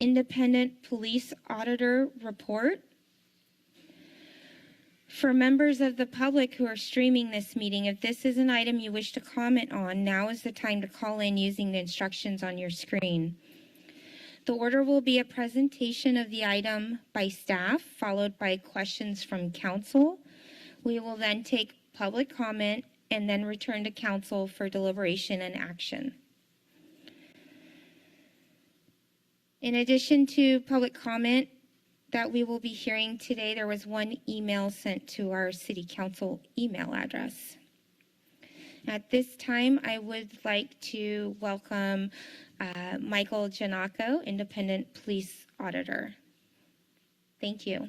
Independent Police Auditor Report. For members of the public who are streaming this meeting, if this is an item you wish to comment on, now is the time to call in using the instructions on your screen. The order will be a presentation of the item by staff, followed by questions from council. We will then take public comment and then return to council for deliberation and action. In addition to public comment that we will be hearing today, there was one email sent to our city council email address. At this time, I would like to welcome Michael Giannacco, Independent Police Auditor. Thank you.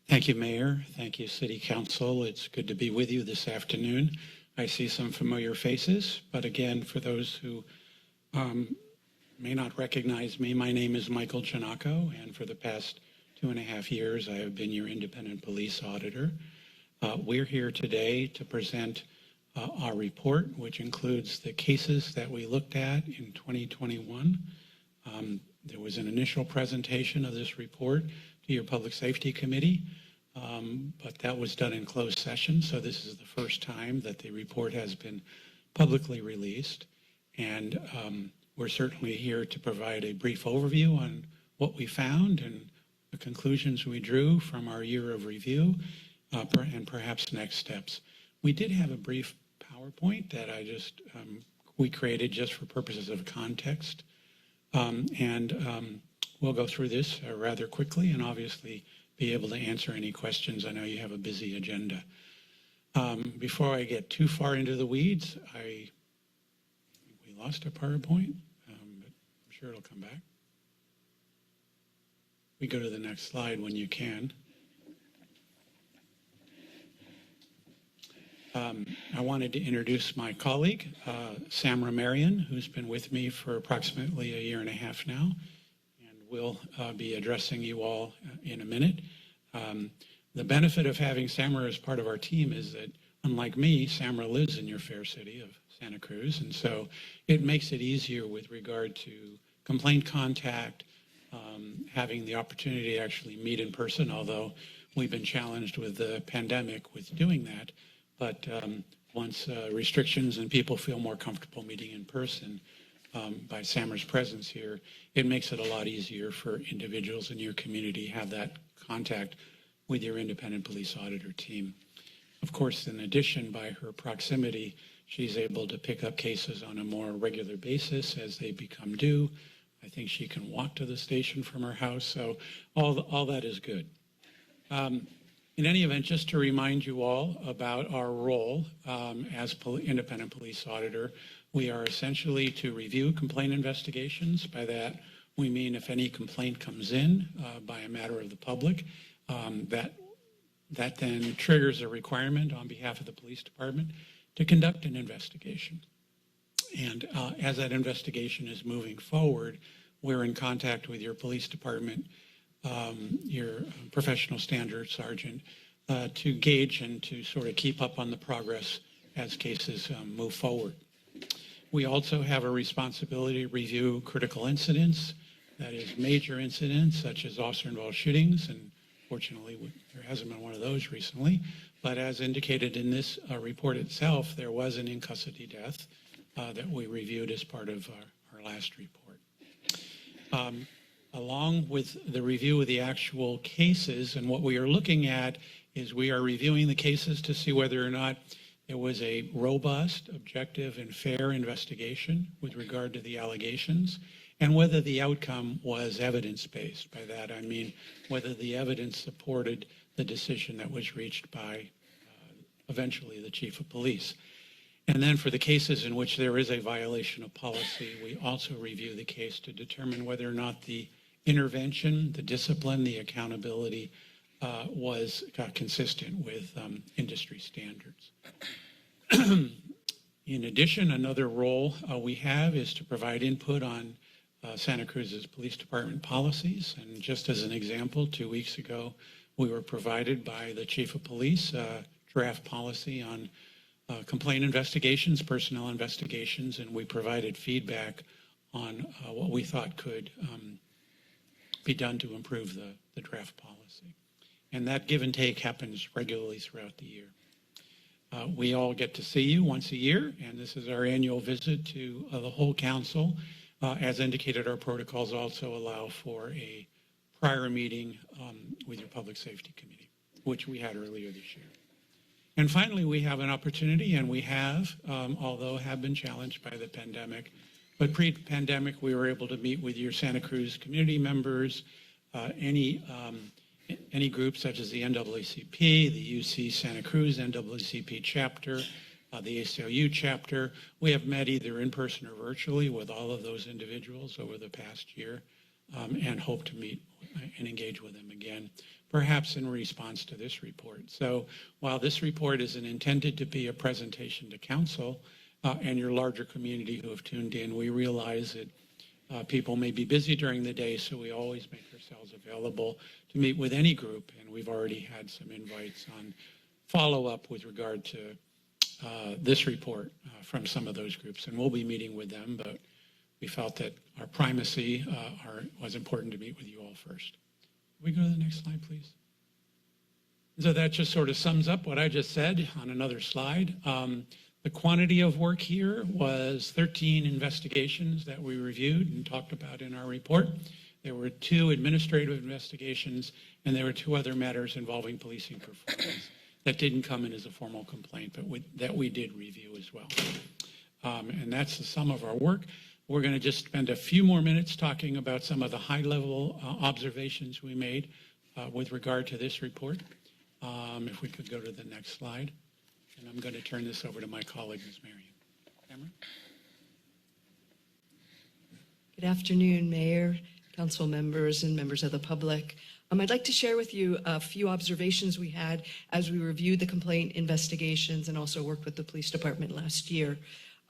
Thank you, Mayor. Thank you, City Council. It's good to be with you this afternoon. I see some familiar faces, but again, for those who may not recognize me, my name is Michael Giannacco, and for the past 2.5 years, I have been your independent police auditor. We're here today to present our report, which includes the cases that we looked at in 2021. There was an initial presentation of this report to your Public Safety Committee, but that was done in closed session, so this is the first time that the report has been publicly released. And we're certainly here to provide a brief overview on what we found and the conclusions we drew from our year of review, and perhaps next steps. We did have a brief PowerPoint that we created just for purposes of context. We'll go through this rather quickly and obviously be able to answer any questions. I know you have a busy agenda. Before I get too far into the weeds, I think we lost a PowerPoint, but I'm sure it'll come back. We go to the next slide when you can. I wanted to introduce my colleague, Sam Ramarian, who's been with me for approximately 1.5 years now. We'll be addressing you all in a minute. The benefit of having Samra as part of our team is that, unlike me, Samra lives in your fair city of Santa Cruz, and so it makes it easier with regard to complaint contact, having the opportunity to actually meet in person, although we've been challenged with the pandemic with doing that. But once restrictions and people feel more comfortable meeting in person, by Samra's presence here, it makes it a lot easier for individuals in your community to have that contact with your independent police auditor team. Of course, in addition, by her proximity, she's able to pick up cases on a more regular basis as they become due. I think she can walk to the station from her house, so all that is good. In any event, just to remind you all about our role as independent police auditor, we are essentially to review complaint investigations. By that, we mean if any complaint comes in by a matter of the public, that then triggers a requirement on behalf of the police department to conduct an investigation. And as that investigation is moving forward, we're in contact with your police department, your professional standards sergeant, to gauge and to sort of keep up on the progress as cases move forward. We also have a responsibility to review critical incidents, that is major incidents such as officer-involved shootings, and fortunately there hasn't been one of those recently, but as indicated in this report itself, there was an in-custody death that we reviewed as part of our last report. Along with the review of the actual cases, and what we are looking at is we are reviewing the cases to see whether or not there was a robust, objective, and fair investigation with regard to the allegations, and whether the outcome was evidence-based. By that, I mean whether the evidence supported the decision that was reached by eventually the chief of police. And then for the cases in which there is a violation of policy, we also review the case to determine whether or not the intervention, the discipline, the accountability was consistent with industry standards. In addition, another role we have is to provide input on Santa Cruz's police department policies. And just as an example, 2 weeks ago, we were provided by the chief of police draft policy on complaint investigations, personnel investigations, and we provided feedback on what we thought could be done to improve the draft policy. And that give and take happens regularly throughout the year. We all get to see you once a year, and this is our annual visit to the whole council. As indicated, our protocols also allow for a prior meeting with your Public Safety Committee, which we had earlier this year. And finally, we have an opportunity, and we have, although have been challenged by the pandemic, but pre-pandemic, we were able to meet with your Santa Cruz community members, any groups such as the NAACP, the UC Santa Cruz NAACP chapter, the ACLU chapter. We have met either in person or virtually with all of those individuals over the past year, and hope to meet and engage with them again, perhaps in response to this report. So while this report isn't intended to be a presentation to council and your larger community who have tuned in, we realize that people may be busy during the day, so we always make ourselves available to meet with any group, and we've already had some invites on follow-up with regard to this report from some of those groups, and we'll be meeting with them, but we felt that our primacy was important to meet with you all first. Can we go to the next slide, please? So that just sort of sums up what I just said on another slide. The quantity of work here was 13 investigations that we reviewed and talked about in our report. There were 2 administrative investigations, and there were 2 other matters involving policing performance that didn't come in as a formal complaint, but that we did review as well. And that's the sum of our work. We're going to just spend a few more minutes talking about some of the high-level observations we made with regard to this report. If we could go to the next slide. And I'm going to turn this over to my colleague, Ms. Marion. Cameron? Good afternoon, Mayor, council members, and members of the public. I'd like to share with you a few observations we had as we reviewed the complaint investigations and also worked with the police department last year.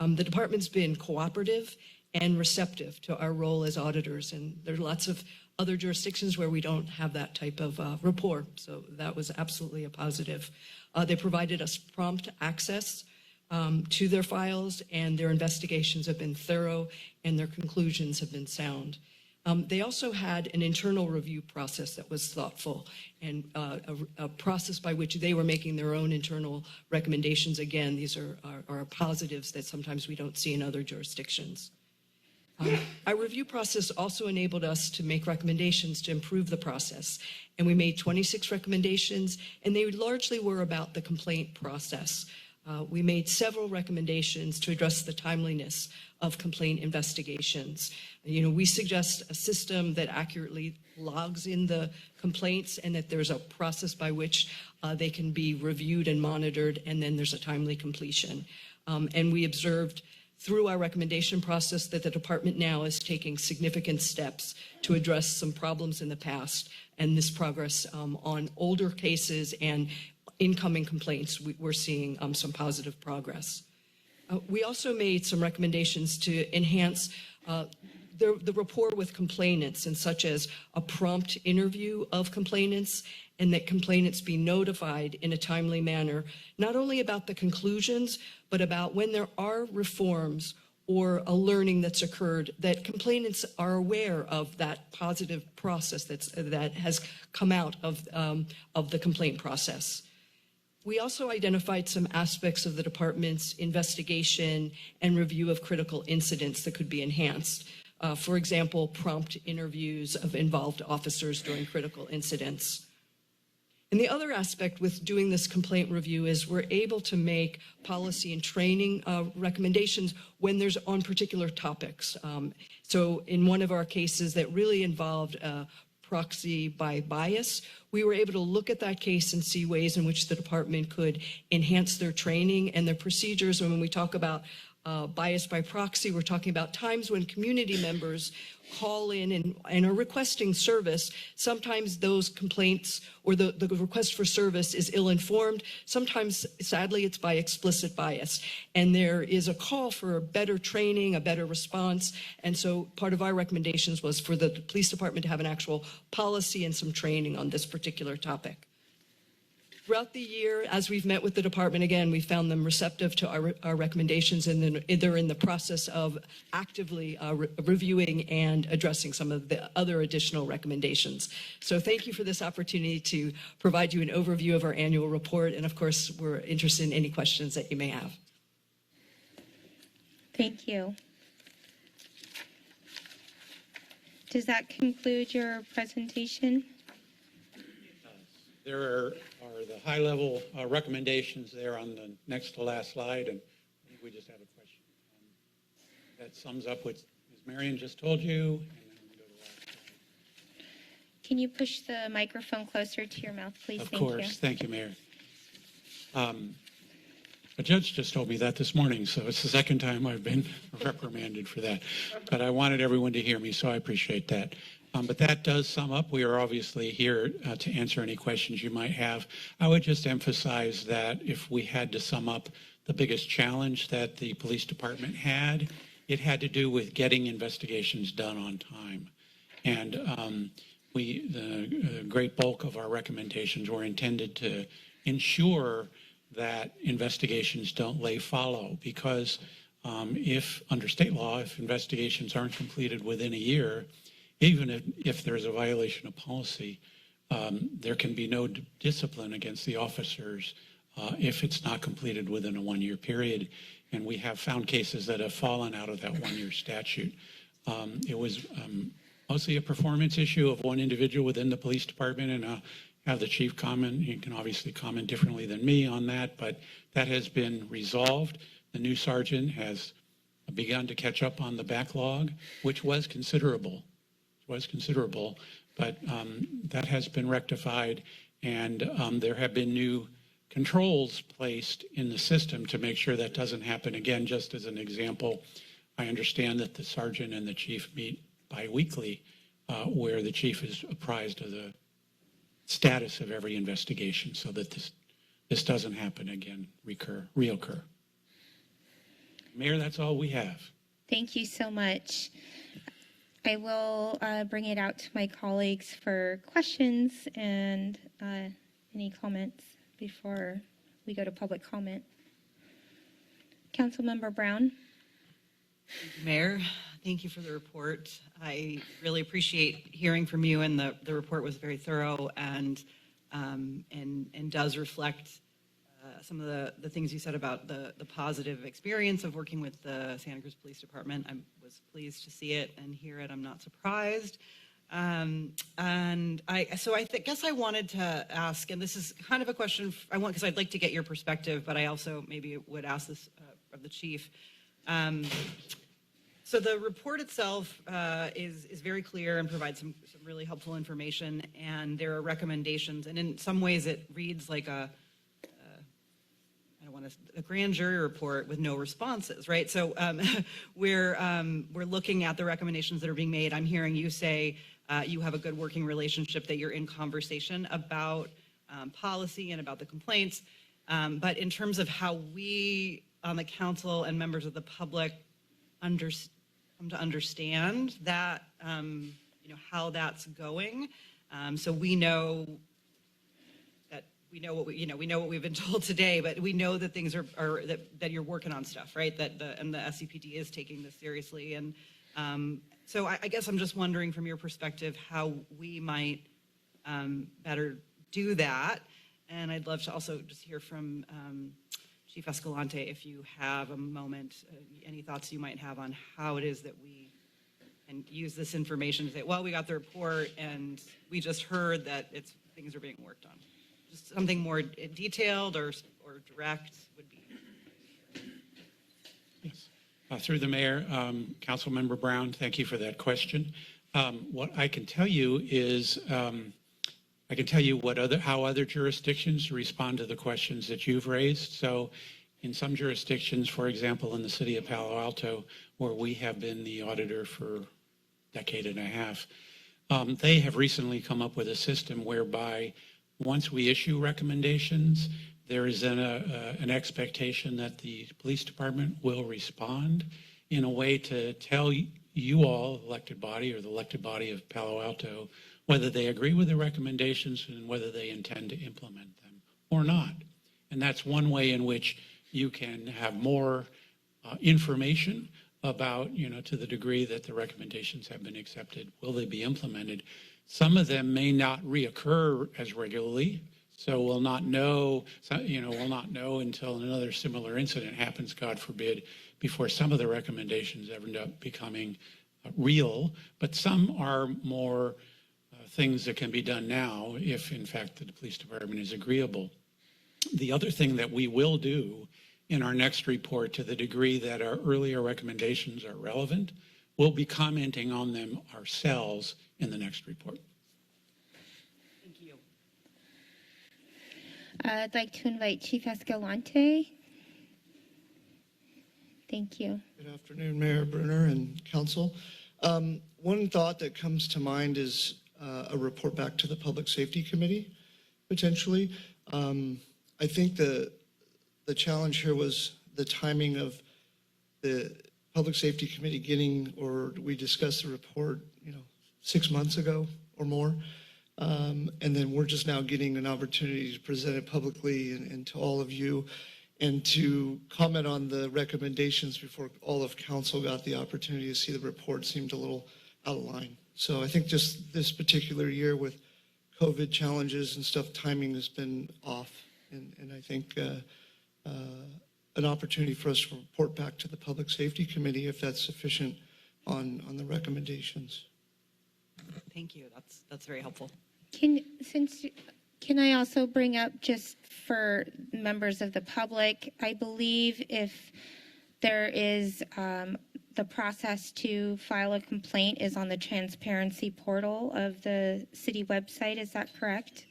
The department's been cooperative and receptive to our role as auditors, and there are lots of other jurisdictions where we don't have that type of rapport, so that was absolutely a positive. They provided us prompt access to their files, and their investigations have been thorough and their conclusions have been sound. They also had an internal review process that was thoughtful and a process by which they were making their own internal recommendations. Again, these are positives that sometimes we don't see in other jurisdictions. Our review process also enabled us to make recommendations to improve the process, and we made 26 recommendations, and they largely were about the complaint process. We made several recommendations to address the timeliness of complaint investigations. We suggest a system that accurately logs in the complaints and that there's a process by which they can be reviewed and monitored, and then there's a timely completion. And we observed through our recommendation process that the department now is taking significant steps to address some problems in the past, and this progress on older cases and incoming complaints, we're seeing some positive progress. We also made some recommendations to enhance the rapport with complainants, and such as a prompt interview of complainants, and that complainants be notified in a timely manner, not only about the conclusions, but about when there are reforms or a learning that's occurred, that complainants are aware of that positive process that has come out of the complaint process. We also identified some aspects of the department's investigation and review of critical incidents that could be enhanced. For example, prompt interviews of involved officers during critical incidents. And the other aspect with doing this complaint review is we're able to make policy and training recommendations when there's on particular topics. So in one of our cases that really involved proxy by bias, we were able to look at that case and see ways in which the department could enhance their training and their procedures. And when we talk about bias by proxy, we're talking about times when community members call in and are requesting service. Sometimes those complaints or the request for service is ill-informed. Sometimes, sadly, it's by explicit bias. And there is a call for a better training, a better response. And so part of our recommendations was for the police department to have an actual policy and some training on this particular topic. Throughout the year, as we've met with the department, again, we found them receptive to our recommendations, and then they're in the process of actively reviewing and addressing some of the other additional recommendations. So thank you for this opportunity to provide you an overview of our annual report, and of course, we're interested in any questions that you may have. Thank you. Does that conclude your presentation? There are the high-level recommendations there on the next to last slide, and I think we just have a question. That sums up what Ms. Marion just told you, and then we'll go to the last slide. Can you push the microphone closer to your mouth, please? Of Thank course. you. Thank you, Mayor. A judge just told me that this morning, so it's the second time I've been reprimanded for that. But I wanted everyone to hear me, so I appreciate that. But that does sum up. We are obviously here to answer any questions you might have. I would just emphasize that if we had to sum up the biggest challenge that the police department had, it had to do with getting investigations done on time. And the great bulk of our recommendations were intended to ensure that investigations don't lay fallow, because if under state law, if investigations aren't completed within a year, even if there's a violation of policy, there can be no discipline against the officers if it's not completed within a one-year period. And we have found cases that have fallen out of that one-year statute. It was mostly a performance issue of one individual within the police department, and I'll have the chief comment. He can obviously comment differently than me on that, but that has been resolved. The new sergeant has begun to catch up on the backlog, which was considerable. But that has been rectified, and there have been new controls placed in the system to make sure that doesn't happen again. Just as an example, I understand that the sergeant and the chief meet bi-weekly, where the chief is apprised of the status of every investigation so that this doesn't happen again, reoccur. Mayor, that's all we have. Thank you so much. I will bring it out to my colleagues for questions and any comments before we go to public comment. Councilmember Brown. Thank you, Mayor. Thank you for the report. I really appreciate hearing from you, and the report was very thorough and does reflect some of the things you said about the positive experience of working with the Santa Cruz Police Department. I was pleased to see it and hear it. I'm not surprised. Guess I wanted to ask, and this is kind of a question because I'd like to get your perspective, but I also maybe would ask this of the chief. So the report itself is very clear and provides some really helpful information, and there are recommendations, and in some ways it reads like a grand jury report with no responses, right? So we're looking at the recommendations that are being made. I'm hearing you say you have a good working relationship, that you're in conversation about policy and about the complaints. But in terms of how we on the council and members of the public come to understand that, how that's going. So we know what we've been told today, but we know that things that you're working on stuff, right? And the SCPD is taking this seriously. And so I guess I'm just wondering from your perspective how we might better do that. And I'd love to also just hear from Chief Escalante, if you have a moment, any thoughts you might have on how it is that we can use this information to say, well, we got the report and we just heard that things are being worked on. Just something more detailed or direct would be. Yes. Through the mayor, Councilmember Brown, thank you for that question. What I can tell you is how other jurisdictions respond to the questions that you've raised. So in some jurisdictions, for example, in the city of Palo Alto, where we have been the auditor for a decade and a half, they have recently come up with a system whereby once we issue recommendations, there is an expectation that the police department will respond in a way to tell you all, elected body, or the elected body of Palo Alto, whether they agree with the recommendations and whether they intend to implement them or not. And that's one way in which you can have more information about, to the degree that the recommendations have been accepted, will they be implemented? Some of them may not reoccur as regularly, so we'll not know, until another similar incident happens, God forbid, before some of the recommendations end up becoming real. But some are more things that can be done now if, in fact, the police department is agreeable. The other thing that we will do in our next report, to the degree that our earlier recommendations are relevant, we'll be commenting on them ourselves in the next report. Thank you. I'd like to invite Chief Escalante. Thank you. Good afternoon, Mayor Brunner and Council. One thought that comes to mind is a report back to the Public Safety Committee, potentially. I think the challenge here was the timing of the Public Safety Committee getting, or we discussed the report, 6 months ago or more. And then we're just now getting an opportunity to present it publicly and to all of you, and to comment on the recommendations before all of council got the opportunity to see the report seemed a little out of line. So I think just this particular year with COVID challenges and stuff, timing has been off. And I think an opportunity for us to report back to the Public Safety Committee, if that's sufficient, on the recommendations. Thank you. That's very helpful. Can I also bring up, just for members of the public, I believe if there is the process to file a complaint is on the transparency portal of the city website. Is that correct?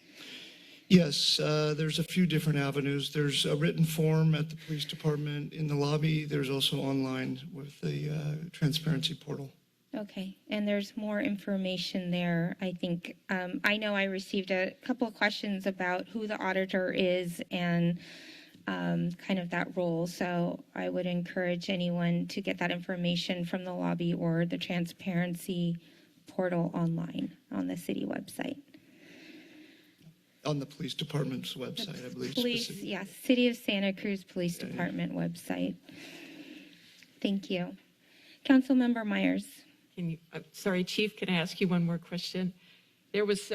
Yes, there's a few different avenues. There's a written form at the police department in the lobby. There's also online with the transparency portal. Okay, and there's more information there, I think. I know I received a couple of questions about who the auditor is and kind of that role. So I would encourage anyone to get that information from the lobby or the transparency portal online on the city website. On the police department's website, I believe. Police, yes, City of Santa Cruz Police Department website. Thank you. Councilmember Myers. Sorry, Chief, can I ask you one more question? There was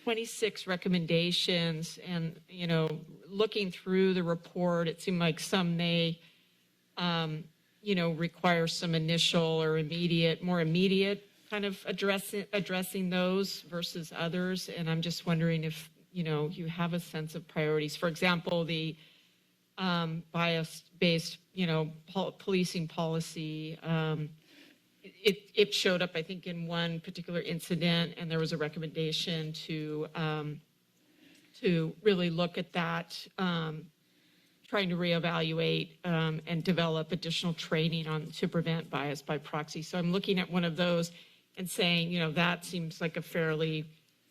26 recommendations, and, looking through the report, it seemed like some may, require some initial or more immediate kind of addressing those versus others. And I'm just wondering if, you have a sense of priorities. For example, the bias-based, policing policy, it showed up, I think, in one particular incident, and there was a recommendation to really look at that, trying to reevaluate and develop additional training to prevent bias by proxy. So I'm looking at one of those and saying, that seems like a fairly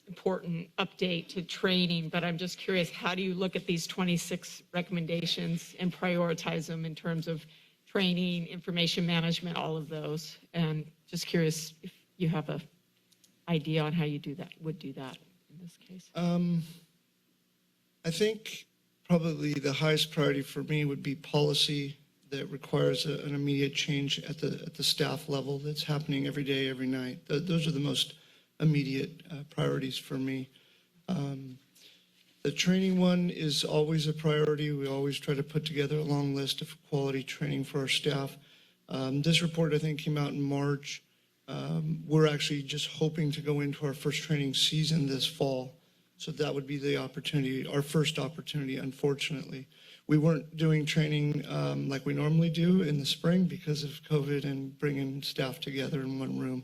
important update to training, but I'm just curious, how do you look at these 26 recommendations and prioritize them in terms of training, information management, all of those? And just curious if you have an idea on how you would do that in this case. I think probably the highest priority for me would be policy that requires an immediate change at the staff level that's happening every day, every night. Those are the most immediate priorities for me. The training one is always a priority. We always try to put together a long list of quality training for our staff. This report, I think, came out in March. We're actually just hoping to go into our first training season this fall. So that would be the opportunity, our first opportunity, unfortunately. We weren't doing training like we normally do in the spring because of COVID and bringing staff together in one room.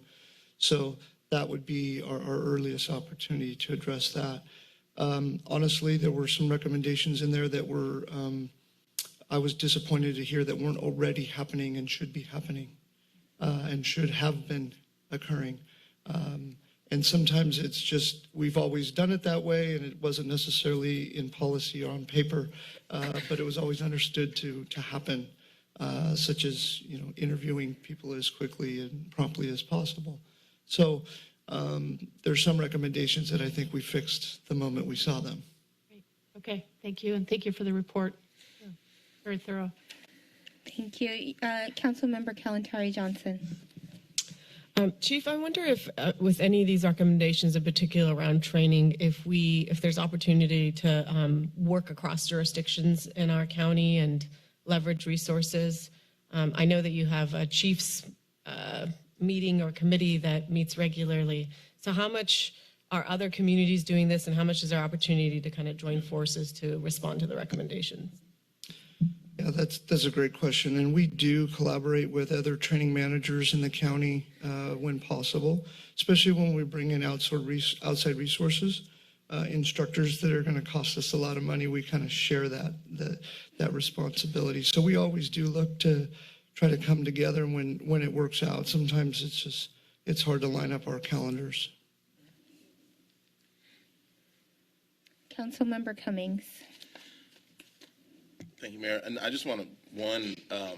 So that would be our earliest opportunity to address that. Honestly, there were some recommendations in there that were, I was disappointed to hear that weren't already happening and should be happening and should have been occurring. And sometimes it's just, we've always done it that way, and it wasn't necessarily in policy or on paper, but it was always understood to happen, such as, interviewing people as quickly and promptly as possible. So there's some recommendations that I think we fixed the moment we saw them. Great. Okay, thank you, and thank you for the report. Yeah, very thorough. Thank you. Councilmember Kalantari Johnson. Chief, I wonder if with any of these recommendations, in particular around training, if there's opportunity to work across jurisdictions in our county and leverage resources. I know that you have a chief's meeting or committee that meets regularly. So how much are other communities doing this, and how much is there opportunity to kind of join forces to respond to the recommendations? Yeah, that's a great question. And we do collaborate with other training managers in the county when possible, especially when we bring in outside resources, instructors that are going to cost us a lot of money. We kind of share that responsibility. So we always do look to try to come together when it works out. Sometimes it's hard to line up our calendars. Councilmember Cummings. Thank you, Mayor. And I just want to,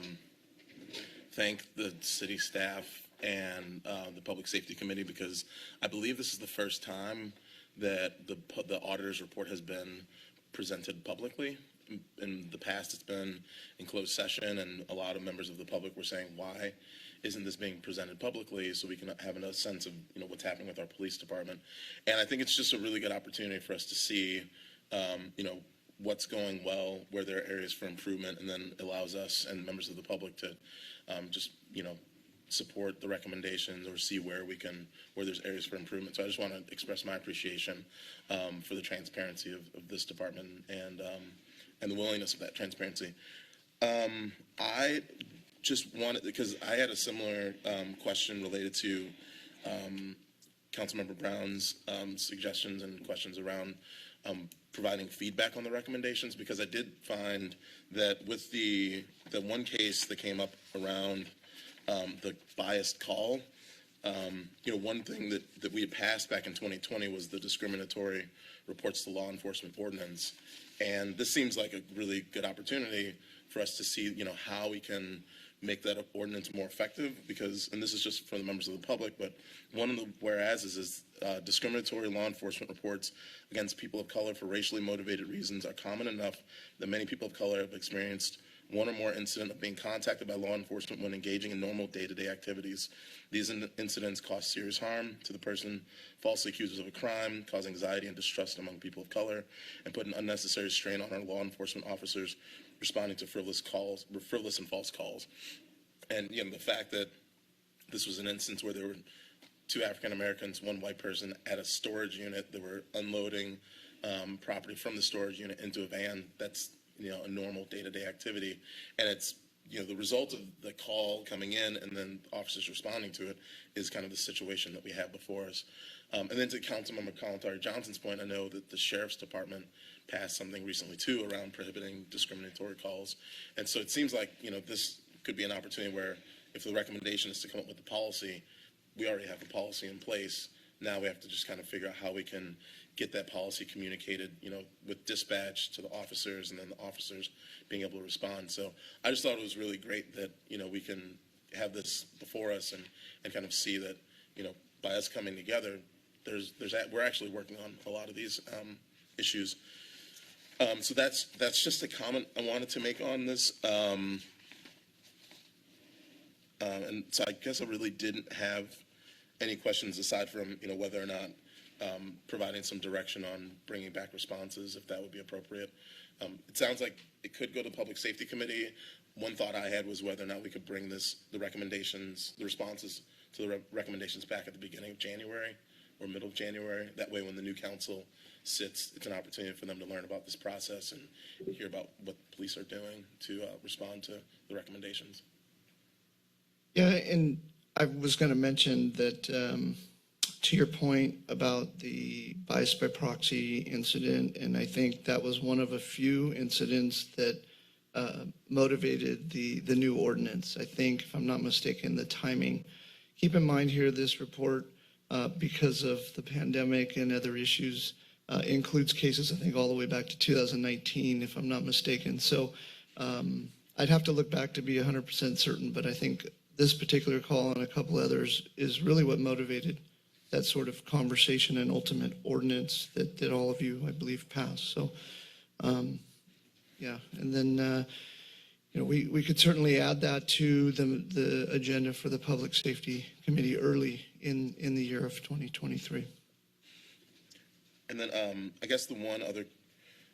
thank the city staff and the Public Safety Committee, because I believe this is the first time that the auditor's report has been presented publicly. In the past, it's been in closed session, and a lot of members of the public were saying, why isn't this being presented publicly so we can have a sense of what's happening with our police department. And I think it's just a really good opportunity for us to see what's going well, where there are areas for improvement, and then allows us and members of the public to just support the recommendations or see where there's areas for improvement. So I just want to express my appreciation for the transparency of this department and the willingness of that transparency. I just wanted, because I had a similar question related to Councilmember Brown's suggestions and questions around providing feedback on the recommendations, because I did find that with the one case that came up around the biased call, one thing that we had passed back in 2020 was the discriminatory reports to law enforcement ordinance. And this seems like a really good opportunity for us to see, how we can make that ordinance more effective, because, and this is just for the members of the public, but one of the whereases is discriminatory law enforcement reports against people of color for racially motivated reasons are common enough that many people of color have experienced one or more incident of being contacted by law enforcement when engaging in normal day-to-day activities. These incidents cause serious harm to the person falsely accused of a crime, cause anxiety and distrust among people of color, and put an unnecessary strain on our law enforcement officers responding to frivolous and false calls. And the fact that this was an instance where there were two African Americans, one white person at a storage unit that were unloading property from the storage unit into a van, that's a normal day-to-day activity. And it's the result of the call coming in and then officers responding to it is kind of the situation that we have before us. And then to Councilmember Kalantari Johnson's point, I know that the Sheriff's Department passed something recently too around prohibiting discriminatory calls. And so it seems like, this could be an opportunity where if the recommendation is to come up with the policy, we already have the policy in place. Now we have to just kind of figure out how we can get that policy communicated, with dispatch to the officers and then the officers being able to respond. So I just thought it was really great that, we can have this before us and kind of see that, by us coming together, we're actually working on a lot of these issues. So that's just a comment I wanted to make on this. And so I guess I really didn't have any questions aside from, whether or not providing some direction on bringing back responses, if that would be appropriate. It sounds like it could go to Public Safety Committee. One thought I had was whether or not we could bring the responses to the recommendations back at the beginning of January or middle of January. That way, when the new council sits, it's an opportunity for them to learn about this process and hear about what the police are doing to respond to the recommendations. Yeah, and I was going to mention that to your point about the bias by proxy incident, and I think that was one of a few incidents that motivated the new ordinance. I think, if I'm not mistaken, the timing. Keep in mind here, this report, because of the pandemic and other issues, includes cases, I think, all the way back to 2019, if I'm not mistaken. So I'd have to look back to be 100% certain, but I think this particular call and a couple others is really what motivated that sort of conversation and ultimate ordinance that all of you, I believe, passed. So Yeah, and then, we could certainly add that to the agenda for the Public Safety Committee early in the year of 2023. And then I guess the one other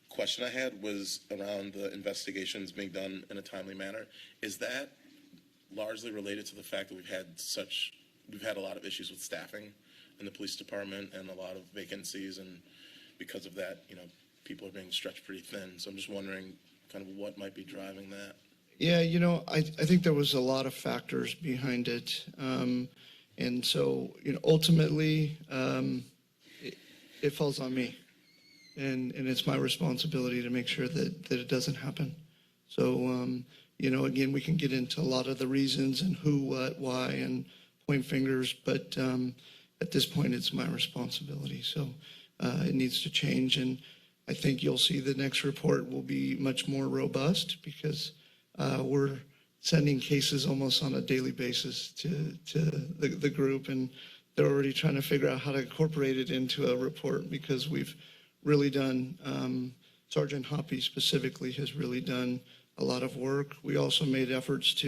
question I had was around the investigations being done in a timely manner. Is that largely related to the fact that we've had a lot of issues with staffing in the police department and a lot of vacancies, and because of that, people are being stretched pretty thin. So I'm just wondering kind of what might be driving that. Yeah, I think there was a lot of factors behind it. And so, ultimately, it falls on me. And it's my responsibility to make sure that it doesn't happen. So, again, we can get into a lot of the reasons and who, what, why, and point fingers, but at this point, it's my responsibility. So it needs to change. And I think you'll see the next report will be much more robust because we're sending cases almost on a daily basis to the group, and they're already trying to figure out how to incorporate it into a report because we've really done, Sergeant Hoppy specifically has really done a lot of work. We also made efforts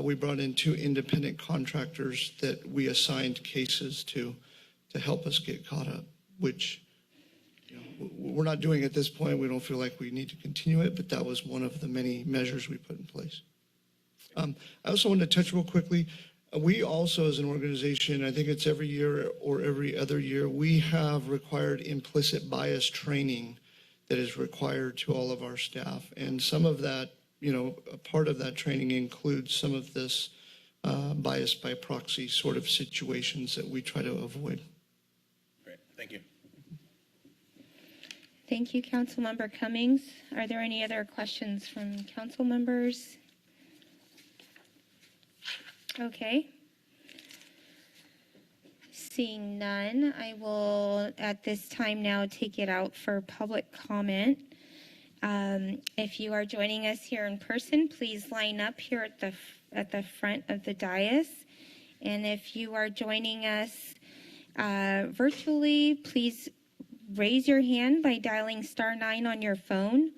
we brought in 2 independent contractors that we assigned cases to help us get caught up, which we're not doing at this point. We don't feel like we need to continue it, but that was one of the many measures we put in place. I also wanted to touch real quickly. We also, as an organization, I think it's every year or every other year, we have required implicit bias training that is required to all of our staff. And some of that, a part of that training includes some of this bias by proxy sort of situations that we try to avoid. Great, thank you. Thank you, Councilmember Cummings. Are there any other questions from council members? Okay. Seeing none, I will at this time now take it out for public comment. If you are joining us here in person, please line up here at the front of the dais. And if you are joining us virtually, please raise your hand by dialing *9 on your phone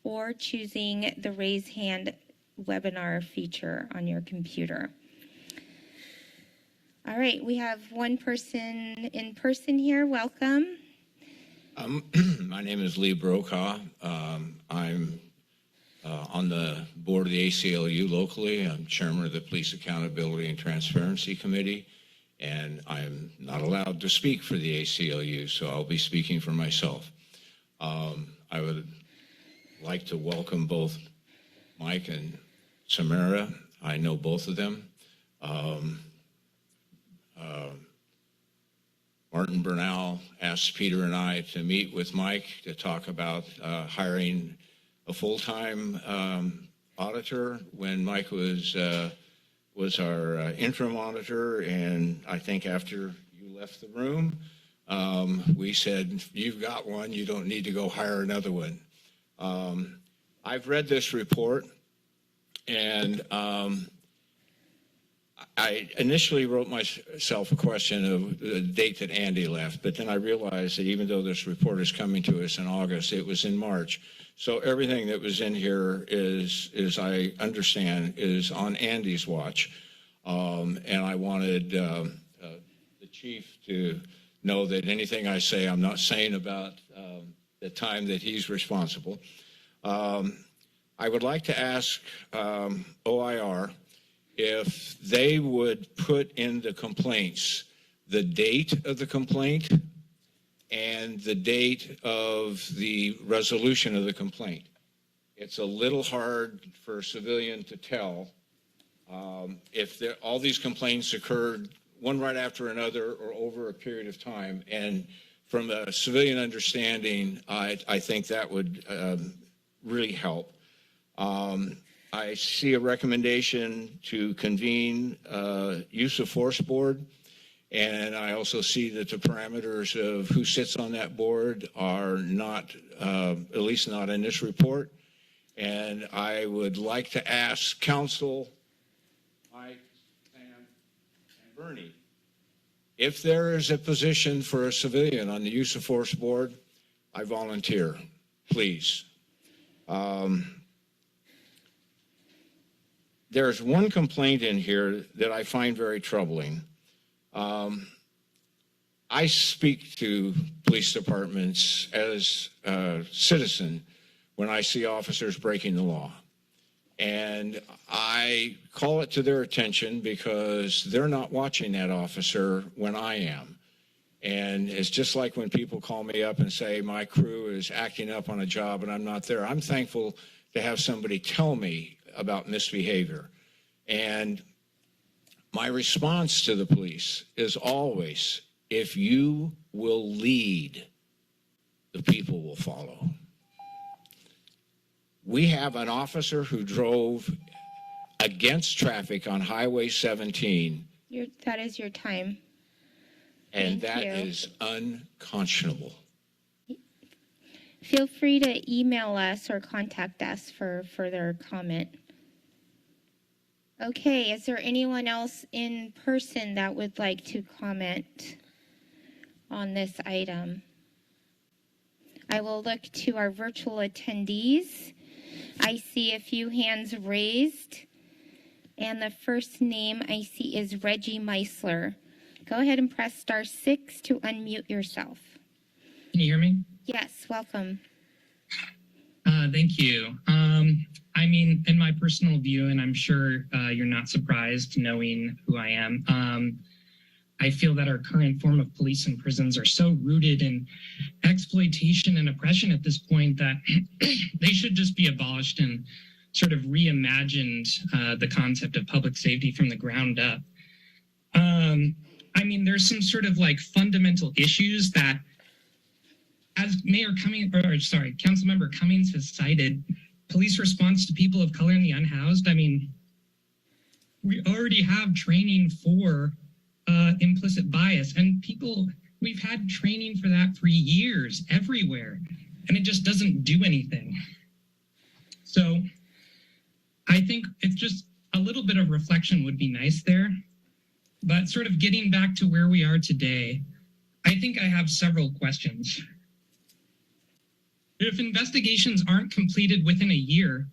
or choosing the raise hand webinar feature on your computer. All right, we have one person in person here. Welcome. My name is Lee Brokaw. I'm on the board of the ACLU locally. I'm chairman of the Police Accountability and Transparency Committee, and I'm not allowed to speak for the ACLU, so I'll be speaking for myself. I would like to welcome both Mike and Samara. I know both of them. Martin Bernal asked Peter and I to meet with Mike to talk about hiring a full-time auditor when Mike was our interim auditor, and I think after you left the room, we said, you've got one, you don't need to go hire another one. I've read this report, and I initially wrote myself a question of the date that Andy left, but then I realized that even though this report is coming to us in August, it was in March. So everything that was in here is, as I understand, is on Andy's watch. And I wanted the chief to know that anything I say, I'm not saying about the time that he's responsible. I would like to ask OIR if they would put in the complaints the date of the complaint and the date of the resolution of the complaint. It's a little hard for a civilian to tell if all these complaints occurred one right after another or over a period of time. And from a civilian understanding, I think that would really help. I see a recommendation to convene use of force board, and I also see that the parameters of who sits on that board are not, at least not in this report. And I would like to ask council, Mike, Sam, and Bernie, if there is a position for a civilian on the use of force board, I volunteer. please. There's one complaint in here that I find very troubling. I speak to police departments as a citizen when I see officers breaking the law. And I call it to their attention because they're not watching that officer when I am. And it's just like when people call me up and say my crew is acting up on a job and I'm not there. I'm thankful to have somebody tell me about misbehavior. And my response to the police is always, if you will lead, the people will follow. We have an officer who drove against traffic on Highway 17. That is your time. And Thank that you. is unconscionable. Feel free to email us or contact us for further comment. Okay, is there anyone else in person that would like to comment on this item? I will look to our virtual attendees. I see a few hands raised, and the first name I see is Reggie Meisler. Go ahead and press *6 to unmute yourself. Can you hear me? Yes, welcome. Thank you. I mean, in my personal view, and I'm sure you're not surprised knowing who I am, I feel that our current form of police and prisons are so rooted in exploitation and oppression at this point that they should just be abolished and sort of reimagined the concept of public safety from the ground up. I mean, there's some sort of like fundamental issues that, as Councilmember Cummings has cited, police response to people of color and the unhoused. I mean, we already have training for implicit bias, and we've had training for that for years everywhere, and it just doesn't do anything. So I think it's just a little bit of reflection would be nice there. But sort of getting back to where we are today, I think I have several questions. If investigations aren't completed within a year,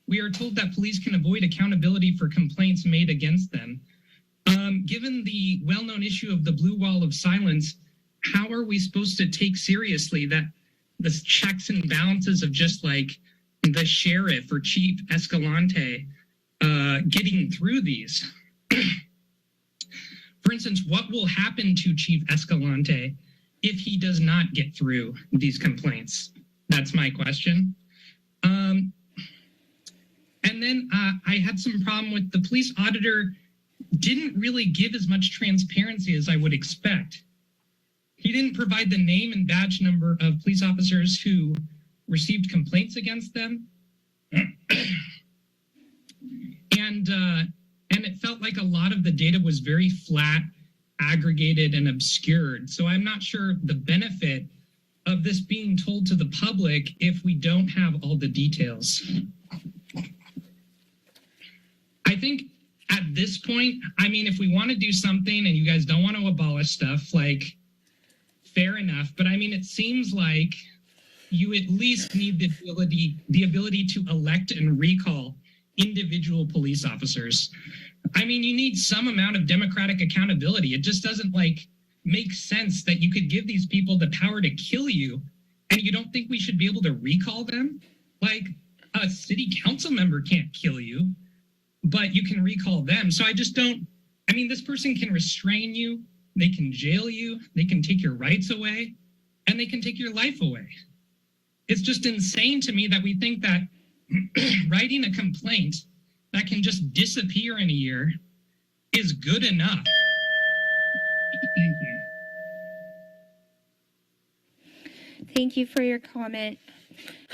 we are told that police can avoid accountability for complaints made against them. Given the well-known issue of the blue wall of silence, how are we supposed to take seriously that the checks and balances of just like the sheriff or Chief Escalante getting through these? For instance, what will happen to Chief Escalante if he does not get through these complaints? That's my question. And then I had some problem with the police auditor didn't really give as much transparency as I would expect. He didn't provide the name and badge number of police officers who received complaints against them. And it felt like a lot of the data was very flat, aggregated, and obscured. So I'm not sure the benefit of this being told to the public if we don't have all the details. I think at this point, I mean, if we want to do something and you guys don't want to abolish stuff, like, fair enough. But I mean, it seems like you at least need the ability to elect and recall individual police officers. I mean, you need some amount of democratic accountability. It just doesn't make sense that you could give these people the power to kill you and you don't think we should be able to recall them? Like, a city council member can't kill you, but you can recall them. So I just don't, I mean, this person can restrain you, they can jail you, they can take your rights away, and they can take your life away. It's just insane to me that we think that writing a complaint that can just disappear in a year is good enough. Thank you. Thank you for your comment.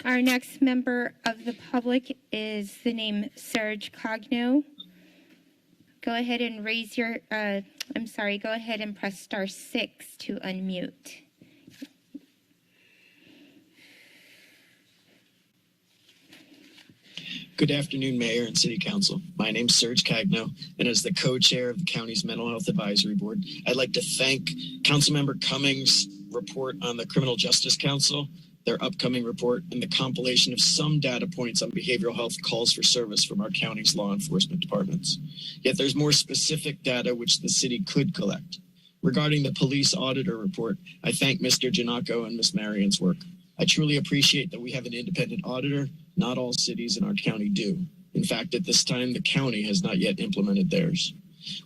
Our next member of the public is the name Serge Cogno. Go ahead and raise your, go ahead and press *6 to unmute. Good afternoon, Mayor and City Council. My name is Serge Cagno, and as the co-chair of the county's Mental Health Advisory Board, I'd like to thank Councilmember Cummings' report on the Criminal Justice Council their upcoming report, and the compilation of some data points on behavioral health calls for service from our county's law enforcement departments. Yet there's more specific data which the city could collect. Regarding the police auditor report, I thank Mr. Giannacco and Ms. Marion's work. I truly appreciate that we have an independent auditor. Not all cities in our county do. In fact, at this time, the county has not yet implemented theirs.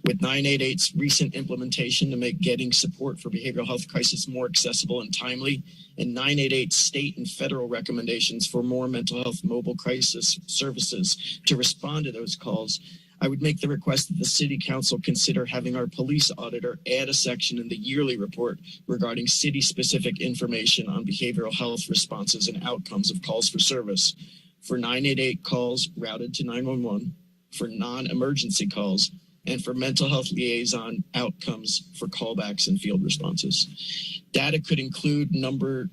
With 988's recent implementation to make getting support for behavioral health crisis more accessible and timely, and 988's state and federal recommendations for more mental health mobile crisis services to respond to those calls, I would make the request that the City Council consider having our police auditor add a section in the yearly report regarding city-specific information on behavioral health responses and outcomes of calls for service for 988 calls routed to 911, for non-emergency calls, and for mental health liaison outcomes for callbacks and field responses. Data could include numbers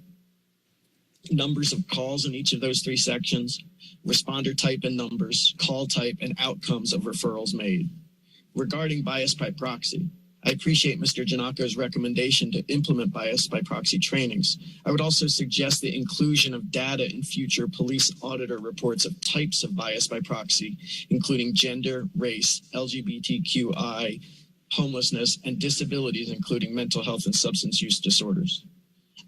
of calls in each of those three sections, responder type and numbers, call type, and outcomes of referrals made. Regarding bias by proxy, I appreciate Mr. Giannacco's recommendation to implement bias by proxy trainings. I would also suggest the inclusion of data in future police auditor reports of types of bias by proxy, including gender, race, LGBTQI, homelessness, and disabilities, including mental health and substance use disorders.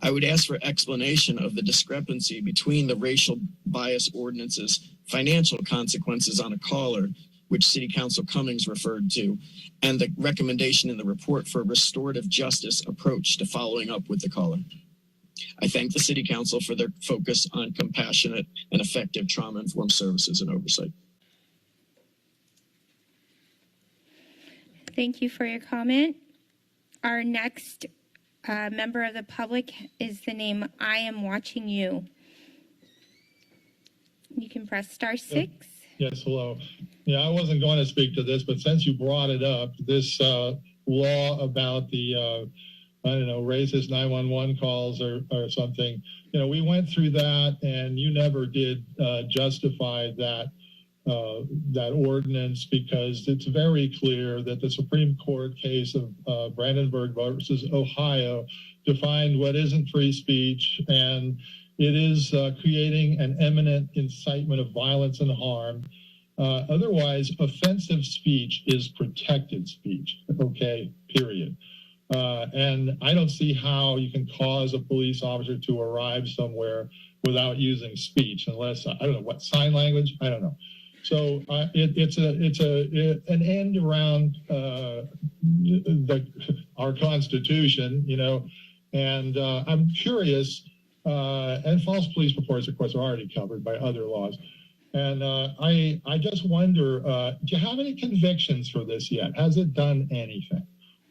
I would ask for explanation of the discrepancy between the racial bias ordinance's financial consequences on a caller, which City Council Cummings referred to, and the recommendation in the report for a restorative justice approach to following up with the caller. I thank the City Council for their focus on compassionate and effective trauma-informed services and oversight. Thank you for your comment. Our next member of the public is the name I Am Watching You. You can press *6. Yes, hello. Yeah, I wasn't going to speak to this, but since you brought it up, this law about the, racist 911 calls or something, we went through that and you never did justify that ordinance because it's very clear that the Supreme Court case of Brandenburg versus Ohio defined what isn't free speech, and it is creating an imminent incitement of violence and harm. Otherwise, offensive speech is protected speech, okay, period. And I don't see how you can cause a police officer to arrive somewhere without using speech, unless, I don't know, what, sign language? I don't know. So it's an end around our Constitution, and I'm curious, and false police reports, of course, are already covered by other laws. And I just wonder, do you have any convictions for this yet? Has it done anything?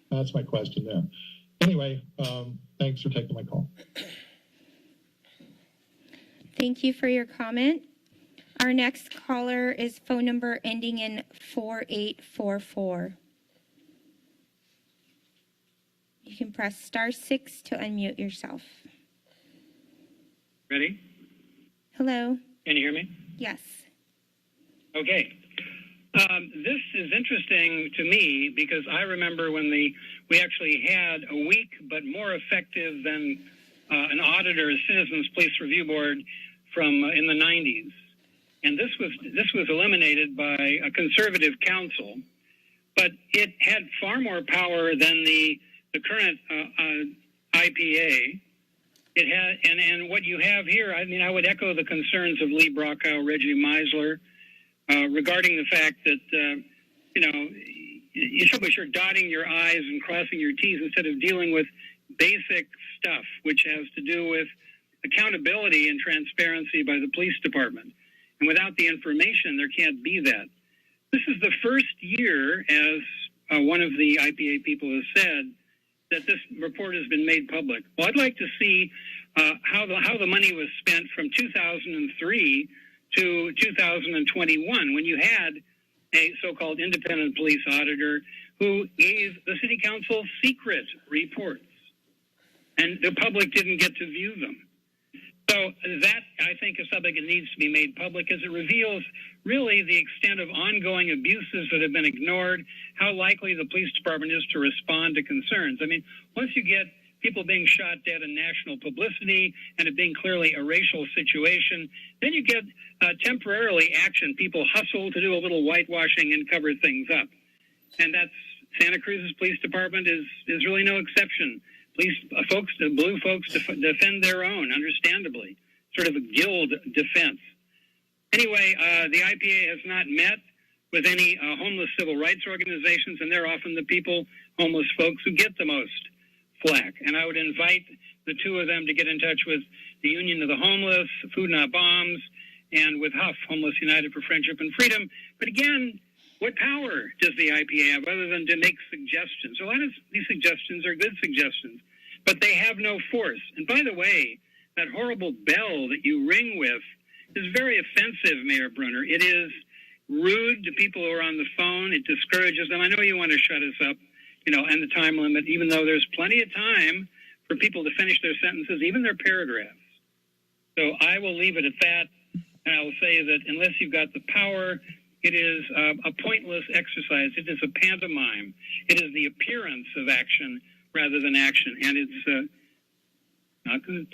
That's my question there. Anyway, thanks for taking my call. Thank you for your comment. Our next caller is phone number ending in 4844. You can press *6 to unmute yourself. Ready? Hello? Can you hear me? Yes. Okay. This is interesting to me because I remember when we actually had a weak but more effective than an auditor, a Citizens Police Review Board from in the 90s. And this was eliminated by a conservative council, but it had far more power than the current IPA. It had, and what you have here, I mean, I would echo the concerns of Lee Brockow, Reggie Meisler, regarding the fact that, you should be sure dotting your I's and crossing your T's instead of dealing with basic stuff, which has to do with accountability and transparency by the police department. And without the information, there can't be that. This is the first year, as one of the IPA people has said, that this report has been made public. Well, I'd like to see how the money was spent from 2003 to 2021, when you had a so-called independent police auditor who gave the city council secret reports, and the public didn't get to view them. So that, I think, is something that needs to be made public, as it reveals really the extent of ongoing abuses that have been ignored, how likely the police department is to respond to concerns. I mean, once you get people being shot dead in national publicity and it being clearly a racial situation. Then you get temporarily action. People hustle to do a little whitewashing and cover things up. And that's Santa Cruz's police department is really no exception. Police folks, the blue folks defend their own, understandably, sort of a guild defense. Anyway, the IPA has not met with any homeless civil rights organizations, and they're often the people, homeless folks, who get the most flack. And I would invite the two of them to get in touch with the Union of the Homeless, Food Not Bombs, and with HUF, Homeless United for Friendship and Freedom. But again, what power does the IPA have other than to make suggestions? A lot of these suggestions are good suggestions, but they have no force. And by the way, that horrible bell that you ring with is very offensive, Mayor Brunner. It is rude to people who are on the phone. It discourages them. I know you want to shut us up, and the time limit, even though there's plenty of time for people to finish their sentences, even their paragraphs. So I will leave it at that. And I will say that unless you've got the power, it is a pointless exercise. It is a pantomime. It is the appearance of action rather than action. And it's not good.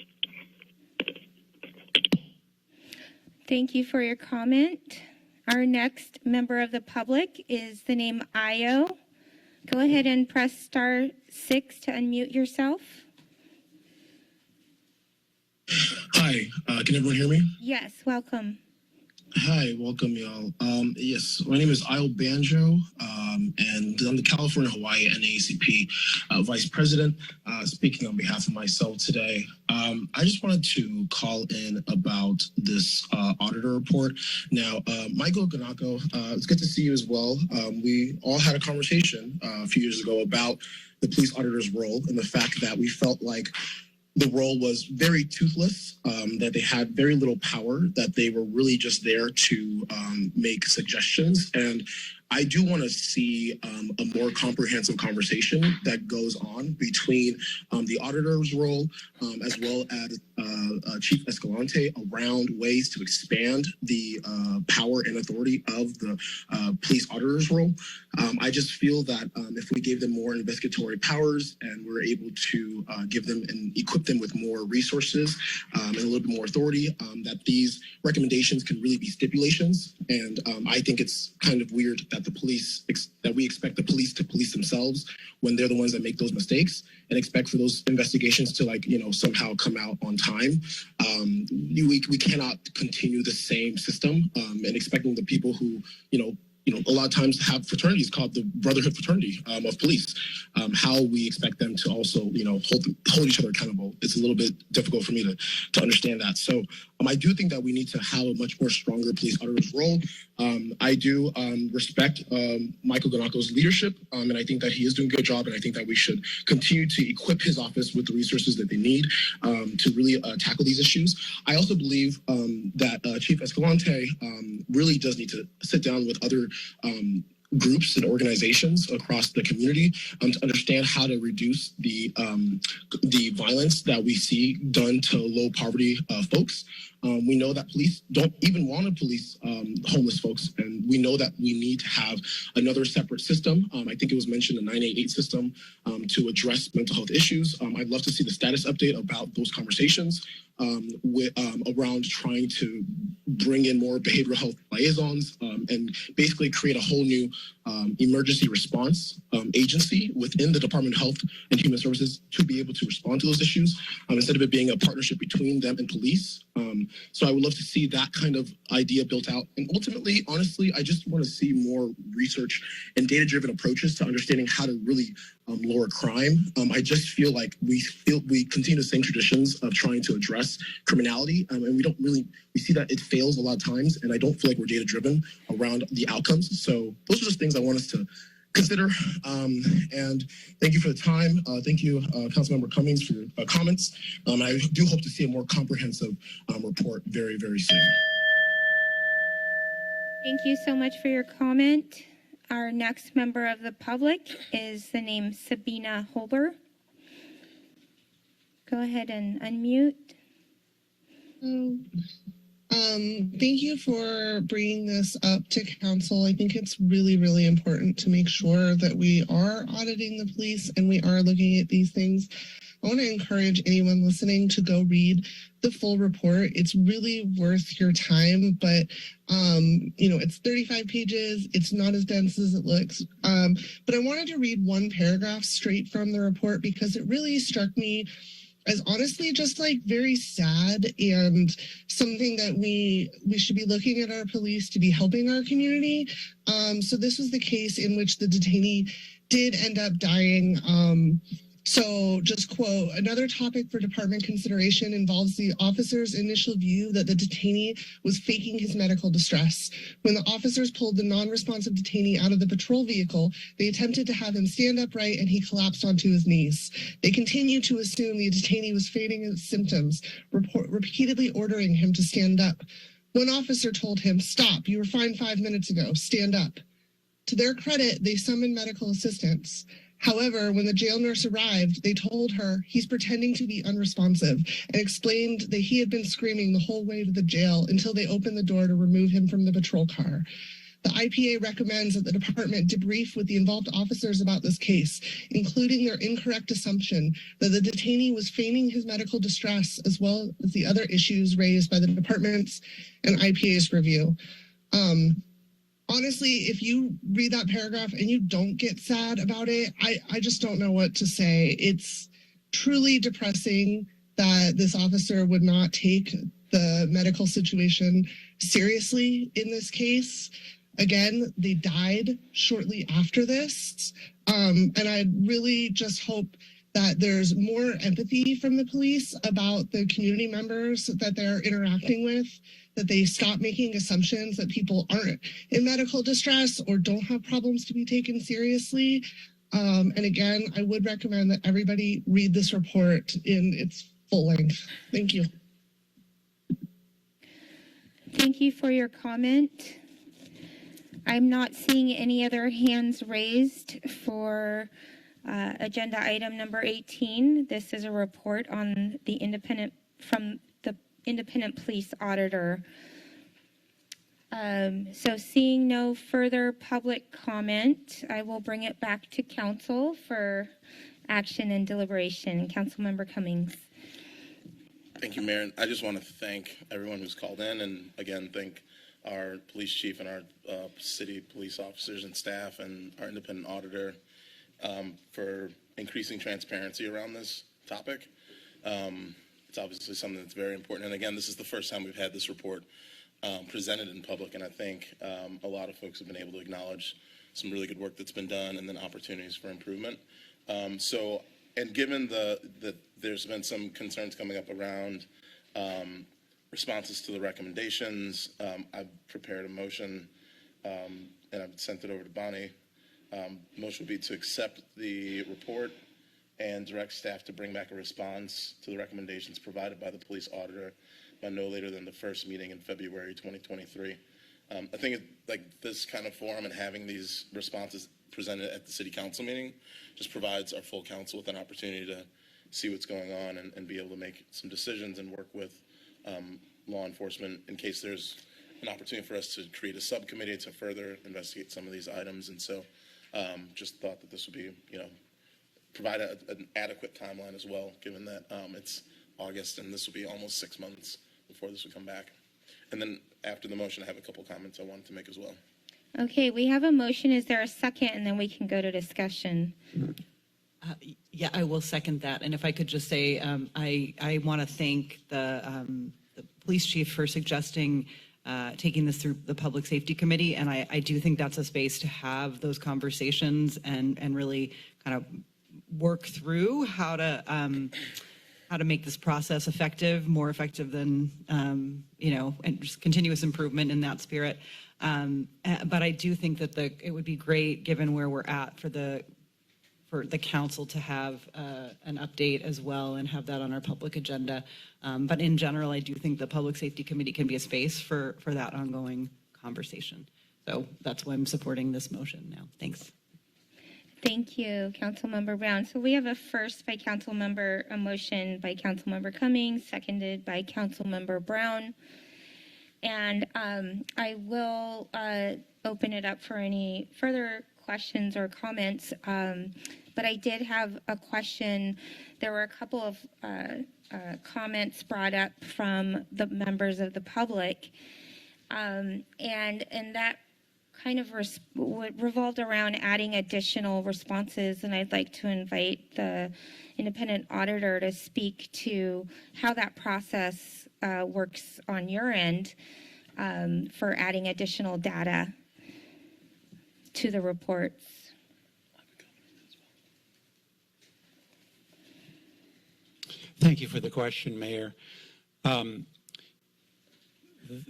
Thank you for your comment. Our next member of the public is the name Io. Go ahead and press star 6 to unmute yourself. Hi, can everyone hear me? Yes, welcome. Hi, welcome y'all. Yes, my name is Io Banjo, and I'm the California Hawaii NAACP Vice President, speaking on behalf of myself today. I just wanted to call in about this auditor report. Now, Michael Ganako, it's good to see you as well. We all had a conversation a few years ago about the police auditor's role and the fact that we felt like the role was very toothless, that they had very little power, that they were really just there to make suggestions. And I do want to see a more comprehensive conversation that goes on between the auditor's role as well as Chief Escalante around ways to expand the power and authority of the police auditor's role. I just feel that if we gave them more investigatory powers and we're able to give them and equip them with more resources and a little bit more authority, that these recommendations can really be stipulations. And I think it's kind of weird that that we expect the police to police themselves when they're the ones that make those mistakes and expect for those investigations to somehow come out on time. We cannot continue the same system and expecting the people who, a lot of times have fraternities called the Brotherhood Fraternity of Police. How we expect them to also, hold each other accountable. It's a little bit difficult for me to understand that. So I do think that we need to have a much more stronger police auditor's role. I do respect Michael Ganako's leadership, and I think that he is doing a good job, and I think that we should continue to equip his office with the resources that they need to really tackle these issues. I also believe that Chief Escalante really does need to sit down with other groups and organizations across the community to understand how to reduce the violence that we see done to low poverty folks. We know that police don't even want to police homeless folks, and we know that we need to have another separate system. I think it was mentioned, a 988 system to address mental health issues. I'd love to see the status update about those conversations around trying to bring in more behavioral health liaisons and basically create a whole new emergency response agency within the Department of Health and Human Services to be able to respond to those issues instead of it being a partnership between them and police. So I would love to see that kind of idea built out. And ultimately, honestly, I just want to see more research and data-driven approaches to understanding how to really lower crime. I just feel like we continue the same traditions of trying to address criminality, and we see that it fails a lot of times, and I don't feel like we're data-driven around the outcomes. So those are just things I want us to consider. And thank you for the time. Thank you, Councilmember Cummings, for your comments. I do hope to see a more comprehensive report very, very soon. Thank you so much for your comment. Our next member of the public is the name Sabina Holber. Go ahead and unmute. Thank you for bringing this up to council. I think it's really, really important to make sure that we are auditing the police and we are looking at these things. I want to encourage anyone listening to go read the full report. It's really worth your time, but it's 35 pages. It's not as dense as it looks. But I wanted to read one paragraph straight from the report because it really struck me as honestly just like very sad and something that we should be looking at our police to be helping our community. So this was the case in which the detainee did end up dying. So just quote, another topic for department consideration involves the officer's initial view that the detainee was faking his medical distress. When the officers pulled the non-responsive detainee out of the patrol vehicle, they attempted to have him stand upright and he collapsed onto his knees. They continued to assume the detainee was feigning his symptoms, repeatedly ordering him to stand up. One officer told him, "Stop, you were fine 5 minutes ago, stand up." To their credit, they summoned medical assistance. However, when the jail nurse arrived, they told her he's pretending to be unresponsive and explained that he had been screaming the whole way to the jail until they opened the door to remove him from the patrol car. The IPA recommends that the department debrief with the involved officers about this case, including their incorrect assumption that the detainee was feigning his medical distress, as well as the other issues raised by the department's and IPA's review. Honestly, if you read that paragraph and you don't get sad about it, I just don't know what to say. It's truly depressing that this officer would not take the medical situation seriously in this case. Again, they died shortly after this. And I really just hope that there's more empathy from the police about the community members that they're interacting with, that they stop making assumptions that people aren't in medical distress or don't have problems to be taken seriously. And again, I would recommend that everybody read this report in its full length. Thank you. Thank you for your comment. I'm not seeing any other hands raised for agenda item number 18. This is a report on the independent police auditor. So seeing no further public comment, I will bring it back to council for action and deliberation. Councilmember Cummings. Thank you, Mayor. I just want to thank everyone who's called in, and again, thank our police chief and our city police officers and staff and our independent auditor for increasing transparency around this topic. It's obviously something that's very important. And again, this is the first time we've had this report presented in public, and I think a lot of folks have been able to acknowledge some really good work that's been done and then opportunities for improvement. And given that there's been some concerns coming up around responses to the recommendations, I've prepared a motion and I've sent it over to Bonnie. Motion would be to accept the report and direct staff to bring back a response to the recommendations provided by the police auditor by no later than the first meeting in February 2023. I think like this kind of forum and having these responses presented at the city council meeting just provides our full council with an opportunity to see what's going on and be able to make some decisions and work with law enforcement in case there's an opportunity for us to create a subcommittee to further investigate some of these items. And so just thought that this would be, provide an adequate timeline as well, given that it's August and this will be almost 6 months before this will come back. And then after the motion, I have a couple comments I wanted to make as well. Okay, we have a motion. Is there a second? And then we can go to discussion. Yeah, I will second that. And if I could just say, I want to thank the police chief for suggesting taking this through the Public Safety Committee. And I do think that's a space to have those conversations and really kind of work through how to make this process effective, more effective than, and just continuous improvement in that spirit. But I do think that it would be great, given where we're at, for the council to have an update as well and have that on our public agenda. But in general, I do think the Public Safety Committee can be a space for that ongoing conversation. So that's why I'm supporting this motion now. Thanks. Thank you, Councilmember Brown. So we have a motion by Councilmember Cummings, seconded by Councilmember Brown. And I will open it up for any further questions or comments. But I did have a question. There were a couple of comments brought up from the members of the public. And that kind of revolved around adding additional responses. And I'd like to invite the independent auditor to speak to how that process works on your end for adding additional data to the reports. Thank you for the question, Mayor.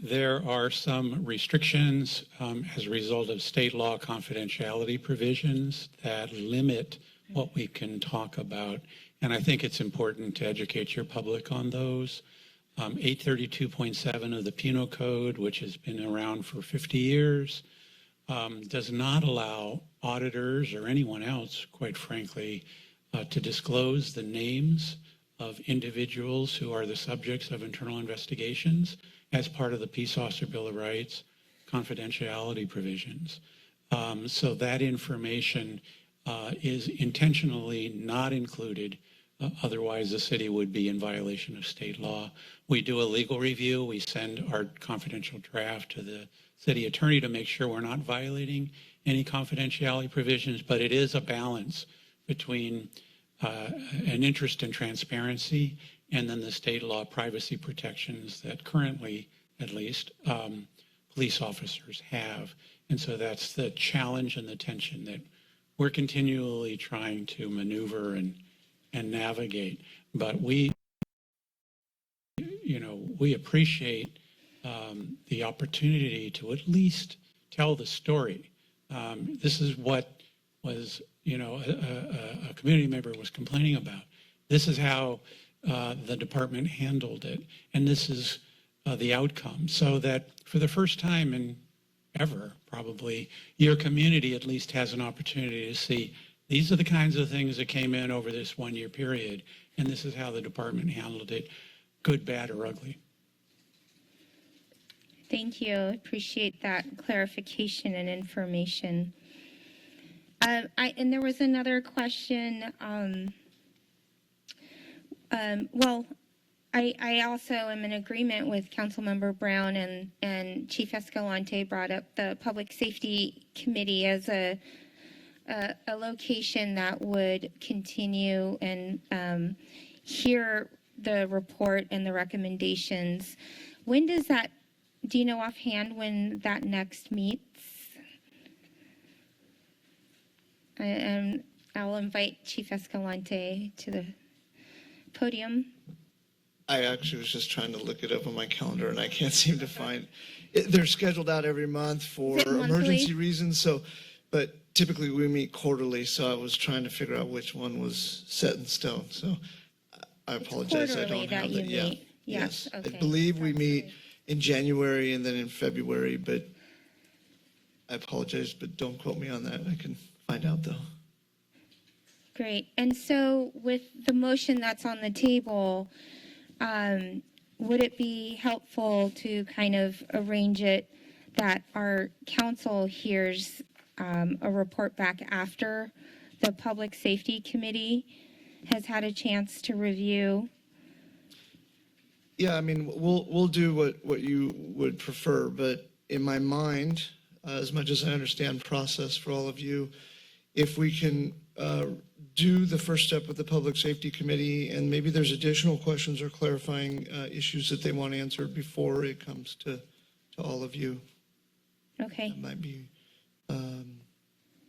There are some restrictions as a result of state law confidentiality provisions that limit what we can talk about. And I think it's important to educate your public on those. 832.7 of the Penal Code, which has been around for 50 years, does not allow auditors or anyone else, quite frankly, to disclose the names of individuals who are the subjects of internal investigations as part of the Peace Officer Bill of Rights confidentiality provisions. So that information is intentionally not included. Otherwise, the city would be in violation of state law. We do a legal review. We send our confidential draft to the city attorney to make sure we're not violating any confidentiality provisions, but it is a balance between an interest in transparency and then the state law privacy protections that currently, at least, police officers have. And so that's the challenge and the tension that we're continually trying to maneuver and navigate. But we appreciate the opportunity to at least tell the story. This is what was, a community member was complaining about. This is how the department handled it, and this is the outcome. So that for the first time in ever, probably, your community at least has an opportunity to see these are the kinds of things that came in over this 1 year period, and this is how the department handled it, good, bad, or ugly. Thank you. Appreciate that clarification and information. And there was another question. I also am in agreement with Councilmember Brown and Chief Escalante brought up the Public Safety Committee as a location that would continue and hear the report and the recommendations. When does that, do you know offhand when that next meets? I'll invite Chief Escalante to the podium. I actually was just trying to look it up on my calendar, and I can't seem to find it. They're scheduled out every month for emergency reasons. So, but typically we meet quarterly. So I was trying to figure out which one was set in stone. So I apologize. I don't have that. Yeah. Yes. Okay. I believe we meet in January and then in February, but I apologize, but don't quote me on that. I can find out though. Great. And so with the motion that's on the table, would it be helpful to kind of arrange it that our council hears a report back after the Public Safety Committee has had a chance to review? Yeah, I mean, we'll do what you would prefer, but in my mind, as much as I understand process for all of you, if we can do the first step with the Public Safety Committee, and maybe there's additional questions or clarifying issues that they want answered before it comes to all of you. Okay. That might be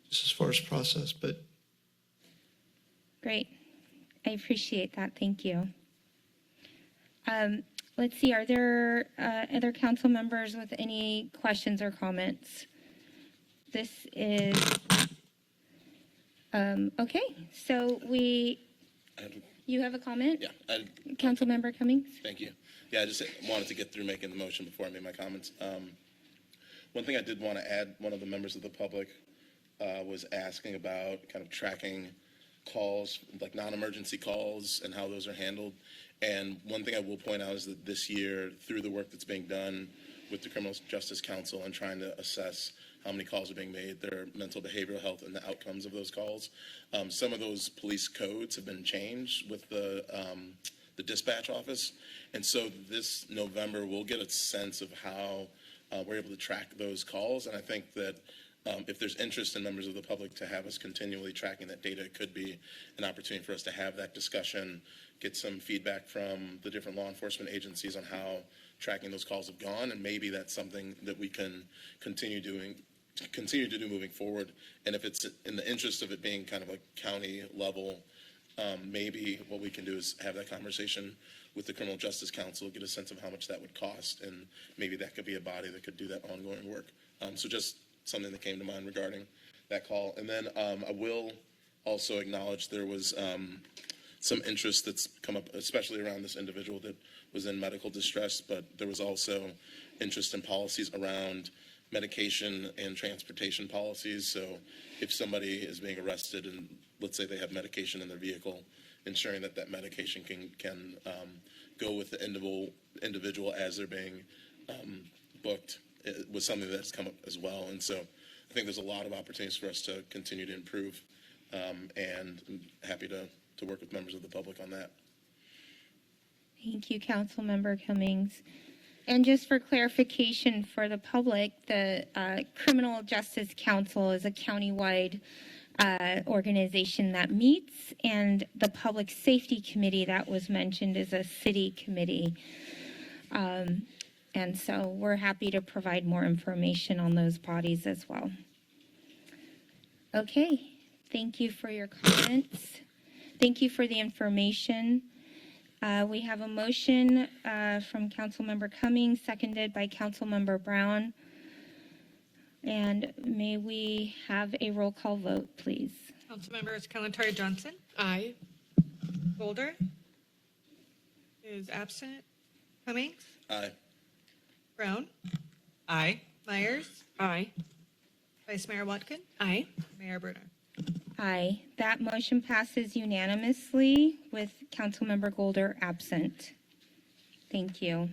just as far as process, but. Great. I appreciate that. Thank you. Let's see, are there other council members with any questions or comments? This is, okay, so you have a comment? Yeah. Council member Cummings? Thank you. Yeah, I just wanted to get through making the motion before I made my comments. One thing I did want to add, one of the members of the public was asking about kind of tracking calls, like non-emergency calls and how those are handled. And one thing I will point out is that this year, through the work that's being done with the Criminal Justice Council and trying to assess how many calls are being made, their mental behavioral health, and the outcomes of those calls. Some of those police codes have been changed with the dispatch office. And so this November, we'll get a sense of how we're able to track those calls. And I think that if there's interest in members of the public to have us continually tracking that data, it could be an opportunity for us to have that discussion, get some feedback from the different law enforcement agencies on how tracking those calls have gone. And maybe that's something that we can continue to do moving forward. And if it's in the interest of it being kind of a county level, maybe what we can do is have that conversation with the Criminal Justice Council, get a sense of how much that would cost, and maybe that could be a body that could do that ongoing work. So just something that came to mind regarding that call. And then I will also acknowledge there was some interest that's come up, especially around this individual that was in medical distress, but there was also interest in policies around medication and transportation policies. So if somebody is being arrested and let's say they have medication in their vehicle, ensuring that that medication can go with the individual as they're being booked was something that's come up as well. And so I think there's a lot of opportunities for us to continue to improve, and I'm happy to work with members of the public on that. Thank you, Councilmember Cummings. And just for clarification for the public, the Criminal Justice Council is a countywide organization that meets, and the Public Safety Committee that was mentioned is a city committee. And so we're happy to provide more information on those bodies as well. Okay, thank you for your comments. Thank you for the information. We have a motion from Councilmember Cummings, seconded by Councilmember Brown. And may we have a roll call vote, please? Councilmembers Kalantari Johnson. Aye. Boulder is absent. Cummings. Aye. Brown. Aye. Myers. Aye. Vice Mayor Watkin. Aye. Mayor Bruner. Aye. That motion passes unanimously with Councilmember Golder absent. Thank you.